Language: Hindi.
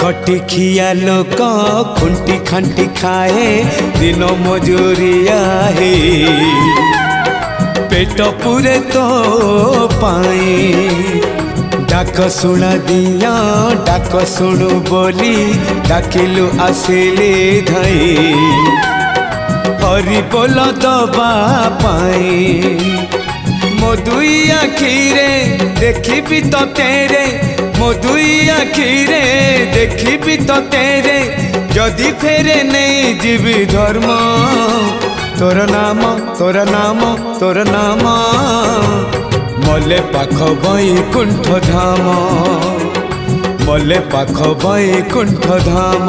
खटी खिया लोक खुंटी खांटी खाए दिन मजूरिया है पेट पूरे तो पाए डाक शुणा दिया डाक शुणु बोली डाकिलु आसिले धाई हरि बोल दबा पाए मो दुई आखिरे देखी तो तेरे मो दुई आखिरे देखी तो तेरे जदि फेरे नहीं जीवी धर्म तोर नाम तोर नाम तोर नाम मले पाख बैकुंठ धाम मले पाख बैकुंठ धाम।